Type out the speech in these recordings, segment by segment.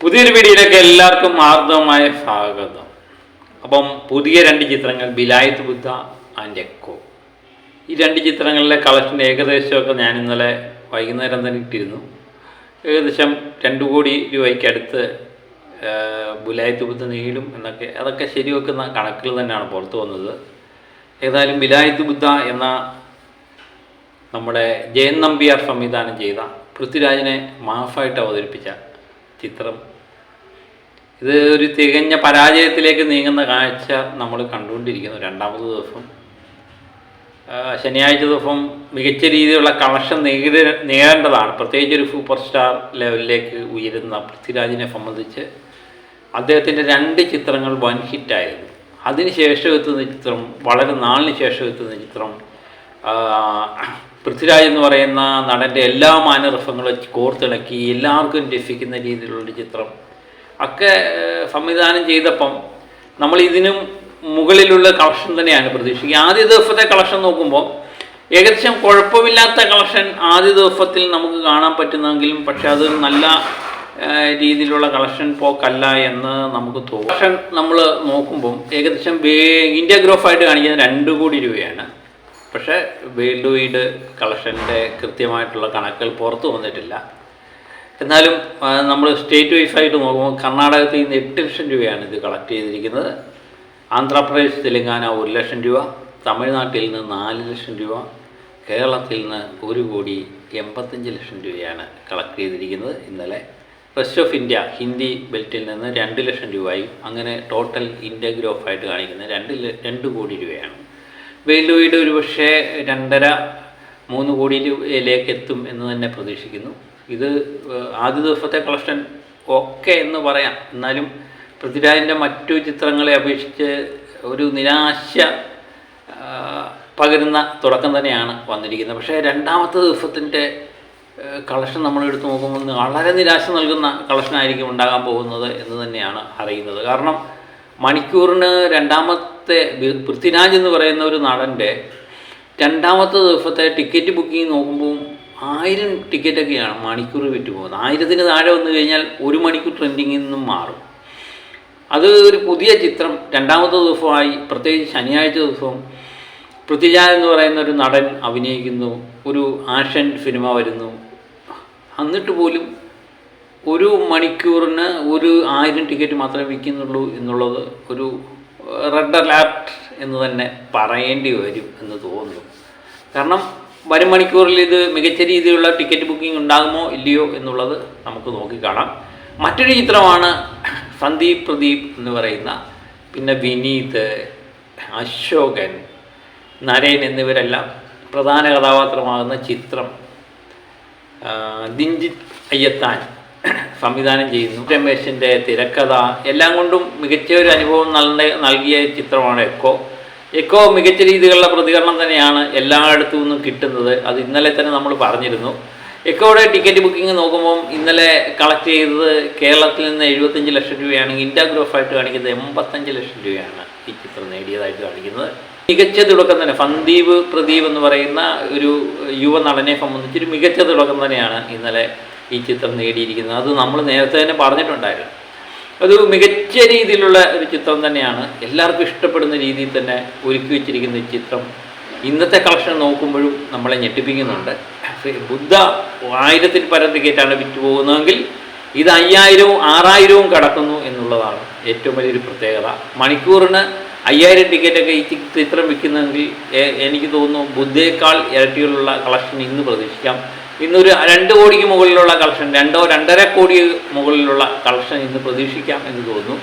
പുതിയൊരു വീഡിയോയിലേക്ക് എല്ലാവർക്കും ആർദ്രമായ സ്വാഗതം. അപ്പം പുതിയ രണ്ട് ചിത്രങ്ങൾ ബിലായത്ത് ബുദ്ധ ആൻഡ് എക്കോ. ഈ രണ്ട് ചിത്രങ്ങളിലെ കളക്ഷൻ ഏകദേശമൊക്കെ ഞാൻ ഇന്നലെ വൈകുന്നേരം തന്നെ ഇട്ടിരുന്നു. ഏകദേശം 2 കോടി രൂപയ്ക്ക് അടുത്ത് ബിലായത്ത് ബുദ്ധ നേടും എന്നൊക്കെ അതൊക്കെ ശരിവെക്കുന്ന കണക്കുകൾ തന്നെയാണ് പുറത്തു വന്നത്. ഏതായാലും ബിലായത്ത് ബുദ്ധ എന്ന നമ്മുടെ ജയൻ നമ്പ്യാർ സംവിധാനം ചെയ്ത പൃഥ്വിരാജിനെ മാഫായിട്ട് അവതരിപ്പിച്ച ചിത്രം, ഇത് ഒരു തികഞ്ഞ പരാജയത്തിലേക്ക് നീങ്ങുന്ന കാഴ്ച നമ്മൾ കണ്ടുകൊണ്ടിരിക്കുന്നു. രണ്ടാമത്തെ ദിവസം ശനിയാഴ്ച ദിവസം മികച്ച രീതിയിലുള്ള കളക്ഷൻ നേടേണ്ടതാണ്. പ്രത്യേകിച്ച് ഒരു സൂപ്പർ സ്റ്റാർ ലെവലിലേക്ക് ഉയരുന്ന പൃഥ്വിരാജിനെ സംബന്ധിച്ച് അദ്ദേഹത്തിൻ്റെ 2 ചിത്രങ്ങൾ വൻ ഹിറ്റായിരുന്നു. അതിനുശേഷം എത്തുന്ന ചിത്രം, വളരെ നാളിന് ശേഷം എത്തുന്ന ചിത്രം, പൃഥ്വിരാജ് എന്ന് പറയുന്ന നടൻ്റെ എല്ലാ മാനറിഫങ്ങളും കോർത്തിണക്കി എല്ലാവർക്കും രസിക്കുന്ന രീതിയിലുള്ളൊരു ചിത്രം ഒക്കെ സംവിധാനം ചെയ്തപ്പം നമ്മൾ ഇതിനും മുകളിലുള്ള കളക്ഷൻ തന്നെയാണ് പ്രതീക്ഷിക്കുക. ആദ്യ ദിവസത്തെ കളക്ഷൻ നോക്കുമ്പോൾ ഏകദേശം കുഴപ്പമില്ലാത്ത കളക്ഷൻ ആദ്യ ദിവസത്തിൽ നമുക്ക് കാണാൻ പറ്റുന്നെങ്കിലും, പക്ഷെ അത് നല്ല രീതിയിലുള്ള കളക്ഷൻ പോക്കല്ല എന്ന് നമുക്ക് തോന്നും. കളക്ഷൻ നമ്മൾ നോക്കുമ്പം ഏകദേശം ഇന്ത്യ ഗ്രോഫായിട്ട് കാണിക്കുന്നത് 2 കോടി രൂപയാണ്. പക്ഷേ വേൾഡ് വൈഡ് കളക്ഷൻ്റെ കൃത്യമായിട്ടുള്ള കണക്കുകൾ പുറത്തു വന്നിട്ടില്ല. എന്നാലും നമ്മൾ സ്റ്റേറ്റ് വൈസായിട്ട് നോക്കുമ്പോൾ കർണാടകത്തിൽ നിന്ന് 8 ലക്ഷം രൂപയാണ് ഇത് കളക്ട് ചെയ്തിരിക്കുന്നത്. ആന്ധ്രാപ്രദേശ്, തെലങ്കാന 1 ലക്ഷം രൂപ, തമിഴ്നാട്ടിൽ നിന്ന് 4 ലക്ഷം രൂപ, കേരളത്തിൽ നിന്ന് 1,85 ലക്ഷം രൂപയാണ് കളക്ട് ചെയ്തിരിക്കുന്നത് ഇന്നലെ. റെസ്റ്റ് ഓഫ് ഇന്ത്യ ഹിന്ദി ബെൽറ്റിൽ നിന്ന് 2 ലക്ഷം രൂപയും, അങ്ങനെ ടോട്ടൽ ഇന്ത്യ ഗ്രോഫായിട്ട് കാണിക്കുന്നത് 2 കോടി രൂപയാണ്. വേൾഡ് വൈഡ് ഒരു പക്ഷേ 2.5-3 കോടി രൂപയിലേക്ക് എത്തും എന്ന് തന്നെ പ്രതീക്ഷിക്കുന്നു. ഇത് ആദ്യ ദിവസത്തെ കളക്ഷൻ ഓക്കെ എന്ന് പറയാം. എന്നാലും പൃഥ്വിരാജിൻ്റെ മറ്റു ചിത്രങ്ങളെ അപേക്ഷിച്ച് ഒരു നിരാശ പകരുന്ന തുടക്കം തന്നെയാണ് വന്നിരിക്കുന്നത്. പക്ഷേ രണ്ടാമത്തെ ദിവസത്തിൻ്റെ കളക്ഷൻ നമ്മളെടുത്ത് നോക്കുമ്പോൾ വളരെ നിരാശ നൽകുന്ന കളക്ഷനായിരിക്കും ഉണ്ടാകാൻ പോകുന്നത് എന്ന് തന്നെയാണ് അറിയുന്നത്. കാരണം മണിക്കൂറിന് രണ്ടാമത്തെ പൃഥ്വിരാജ് എന്ന് പറയുന്ന ഒരു നടൻ്റെ രണ്ടാമത്തെ ദിവസത്തെ ടിക്കറ്റ് ബുക്കിംഗ് നോക്കുമ്പോൾ 1000 ടിക്കറ്റൊക്കെയാണ് മണിക്കൂർ വിറ്റ് പോകുന്നത്. 1000-ന് താഴെ വന്നു കഴിഞ്ഞാൽ 1 മണിക്കൂർ ട്രെൻഡിങ്ങിൽ നിന്നും മാറും. അത് ഒരു പുതിയ ചിത്രം രണ്ടാമത്തെ ദിവസമായി, പ്രത്യേകിച്ച് ശനിയാഴ്ച ദിവസവും പൃഥ്വിരാജ് എന്ന് പറയുന്ന ഒരു നടൻ അഭിനയിക്കുന്നു, ഒരു ആക്ഷൻ സിനിമ വരുന്നു. എന്നിട്ട് പോലും 1 മണിക്കൂറിന് 1000 ടിക്കറ്റ് മാത്രമേ വിൽക്കുന്നുള്ളൂ എന്നുള്ളത് ഒരു റെഡ് അലേർട്ട് എന്ന് തന്നെ പറയേണ്ടി വരും എന്ന് തോന്നുന്നു. കാരണം വരും മണിക്കൂറിൽ ഇത് മികച്ച രീതിയിലുള്ള ടിക്കറ്റ് ബുക്കിംഗ് ഉണ്ടാകുമോ ഇല്ലയോ എന്നുള്ളത് നമുക്ക് നോക്കിക്കാണാം. മറ്റൊരു ചിത്രമാണ് സന്ദീപ് പ്രദീപ് എന്ന് പറയുന്ന, പിന്നെ വിനീത്, അശോകൻ, നരേൻ എന്നിവരെല്ലാം പ്രധാന കഥാപാത്രമാകുന്ന ചിത്രം. ദിൻജിത്ത് അയ്യത്താൻ സംവിധാനം ചെയ്യുന്നു. രമേശിൻ്റെ തിരക്കഥ എല്ലാം കൊണ്ടും മികച്ച ഒരു അനുഭവം നൽകിയ ചിത്രമാണ് എക്കോ മികച്ച രീതിയിലുള്ള പ്രതികരണം തന്നെയാണ് എല്ലായിടത്തു നിന്നും കിട്ടുന്നത്. അത് ഇന്നലെ തന്നെ നമ്മൾ പറഞ്ഞിരുന്നു. എക്കോയുടെ ടിക്കറ്റ് ബുക്കിംഗ് നോക്കുമ്പം ഇന്നലെ കളക്ട് ചെയ്തത് കേരളത്തിൽ നിന്ന് 75 ലക്ഷം രൂപയാണെങ്കിൽ ഇന്ത്യ ഗ്രോഫായിട്ട് കാണിക്കുന്നത് 85 ലക്ഷം രൂപയാണ് ഈ ചിത്രം നേടിയതായിട്ട് കാണിക്കുന്നത്. മികച്ച തുടക്കം തന്നെ സന്ദീപ് പ്രദീപ് എന്ന് പറയുന്ന ഒരു യുവ നടനെ സംബന്ധിച്ചൊരു മികച്ച തുടക്കം തന്നെയാണ് ഇന്നലെ ഈ ചിത്രം നേടിയിരിക്കുന്നത്. അത് നമ്മൾ നേരത്തെ തന്നെ പറഞ്ഞിട്ടുണ്ടായിരുന്നു. അത് മികച്ച രീതിയിലുള്ള ഒരു ചിത്രം തന്നെയാണ്. എല്ലാവർക്കും ഇഷ്ടപ്പെടുന്ന രീതിയിൽ തന്നെ ഒരുക്കി വെച്ചിരിക്കുന്ന ഈ ചിത്രം ഇന്നത്തെ കളക്ഷൻ നോക്കുമ്പോഴും നമ്മളെ ഞെട്ടിപ്പിക്കുന്നുണ്ട്. ബുദ്ധ 1000-ൽ പരം ടിക്കറ്റാണ് വിറ്റ് പോകുന്നതെങ്കിൽ ഇത് 5000-6000 കടക്കുന്നു എന്നുള്ളതാണ് ഏറ്റവും വലിയൊരു പ്രത്യേകത. മണിക്കൂറിന് 5000 ടിക്കറ്റൊക്കെ ഈ ചിത്രം വിൽക്കുന്നെങ്കിൽ എനിക്ക് തോന്നുന്നു ബുദ്ധയേക്കാൾ ഇരട്ടിയുള്ള കളക്ഷൻ ഇന്ന് പ്രതീക്ഷിക്കാം. ഇന്നൊരു 2 കോടിക്ക് മുകളിലുള്ള കളക്ഷൻ, 2-2.5 കോടി മുകളിലുള്ള കളക്ഷൻ ഇന്ന് പ്രതീക്ഷിക്കാം എന്ന് തോന്നുന്നു.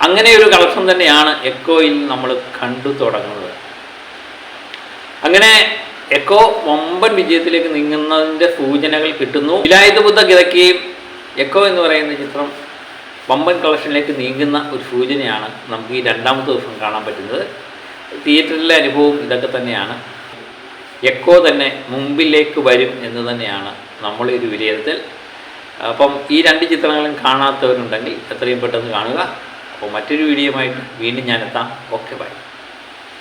അങ്ങനെ ഒരു കളക്ഷൻ തന്നെയാണ് എക്കോയിൽ നമ്മൾ കണ്ടു തുടങ്ങുന്നത്. അങ്ങനെ എക്കോ വമ്പൻ വിജയത്തിലേക്ക് നീങ്ങുന്നതിൻ്റെ സൂചനകൾ കിട്ടുന്നു. ബിലായത്ത് ബുദ്ധ കിതക്കുകയും എക്കോ എന്ന് പറയുന്ന ചിത്രം വമ്പൻ കളക്ഷനിലേക്ക് നീങ്ങുന്ന ഒരു സൂചനയാണ് നമുക്ക് ഈ രണ്ടാമത്തെ ദിവസം കാണാൻ പറ്റുന്നത്. തിയേറ്ററിലെ അനുഭവം ഇതൊക്കെ തന്നെയാണ്. എക്കോ തന്നെ മുമ്പിലേക്ക് വരും എന്ന് തന്നെയാണ് നമ്മളെ ഒരു വിലയിരുത്തൽ. അപ്പം ഈ 2 ചിത്രങ്ങളും കാണാത്തവരുണ്ടെങ്കിൽ എത്രയും പെട്ടെന്ന് കാണുക. അപ്പോൾ മറ്റൊരു വീഡിയോയുമായിട്ട് വീണ്ടും ഞാനെത്താം. Okay, by.